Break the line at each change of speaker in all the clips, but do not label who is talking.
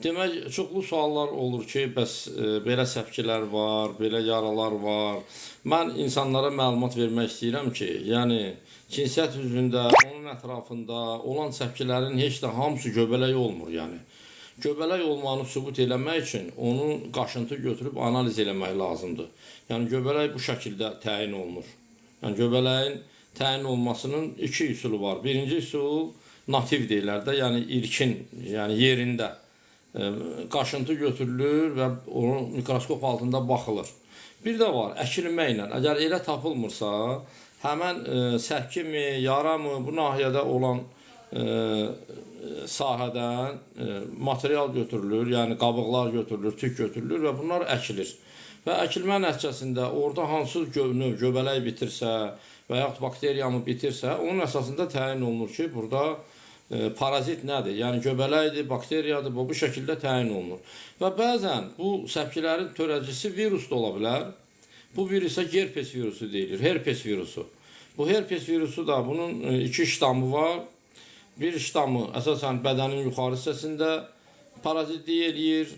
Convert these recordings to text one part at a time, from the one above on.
Demək, çoxlu suallar olur ki, bəs belə səpkilər var, belə yaralar var. Mən insanlara məlumat vermək istəyirəm ki, yəni cinsiyyət üzründə, onun ətrafında olan səpkilərin heç də hamısı göbələk olmur, yəni. Göbələk olmanı sübut eləmək üçün onu qaşıntı götürüb analiz eləmək lazımdır. Yəni göbələk bu şəkildə təyin olunur. Yəni göbələyin təyin olmasının iki üsulu var. Birinci üsul nativ deyirlər də, yəni ilkin, yəni yerində. Qaşıntı götürülür və onun mikroskop altında baxılır. Bir də var, əkilməklə, əgər elə tapılmırsa, həmən səpki mi, yara mı, bu nahiyədə olan sahədən material götürülür, yəni qabıqlar götürülür, tük götürülür və bunlar əkilir. Və əkilmə nəticəsində orada hansı növ göbələk bitirsə və yaxud bakteriya mı bitirsə, onun əsasında təyin olunur ki, burada parazit nədir? Yəni göbələkdir, bakteriyadır, bu şəkildə təyin olunur. Və bəzən bu səpkilərin törədicisi virus da ola bilər. Bu virusa herpes virusu deyilir, herpes virusu. Bu herpes virusu da bunun iki ştamı var. Bir ştamı əsasən bədənin yuxarı hissəsində parazitlik eləyir.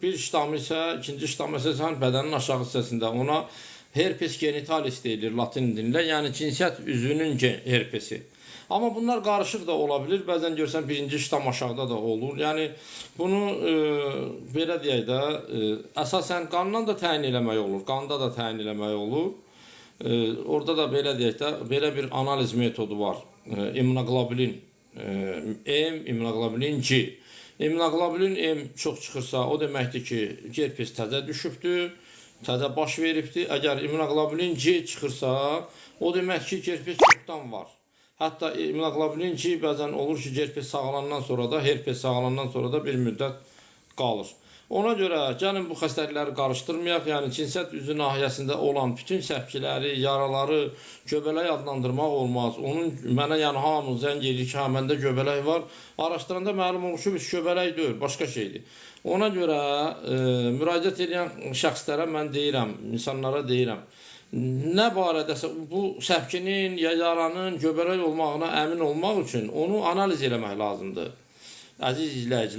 Bir ştamı isə, ikinci ştamı əsasən bədənin aşağı hissəsində. Ona herpes genitalis deyilir latin dilində, yəni cinsiyyət üzvünün herpesi. Amma bunlar qarışıq da ola bilir. Bəzən görsən birinci ştam aşağıda da olur. Yəni bunu belə deyək də, əsasən qandan da təyin eləmək olur, qanda da təyin eləmək olur. Orada da belə deyək də, belə bir analiz metodu var. İmmunoglobulin M, immunoglobulin G. İmmunoglobulin M çox çıxırsa, o deməkdir ki, herpes təzə düşübdür, təzə baş veribdir. Əgər immunoglobulin G çıxırsa, o demək ki, herpes çoxdan var. Hətta immunoglobulin G bəzən olur ki, herpes sağalandan sonra da, herpes sağalandan sonra da bir müddət qalır. Ona görə gəlin bu xəstəlikləri qarışdırmayaq. Yəni cinsiyyət üzvü nahiyəsində olan bütün səpkiləri, yaraları göbələk adlandırmaq olmaz. Onun mənə yəni hamı zəng edir ki, məndə göbələk var. Araşdıranda məlum olur ki, biz göbələk deyil, başqa şeydir. Ona görə müraciət edən şəxslərə mən deyirəm, insanlara deyirəm. Nə barədəsə bu səpkinin ya yaranın göbələk olmağına əmin olmaq üçün onu analiz eləmək lazımdır. Əziz izləyicilər.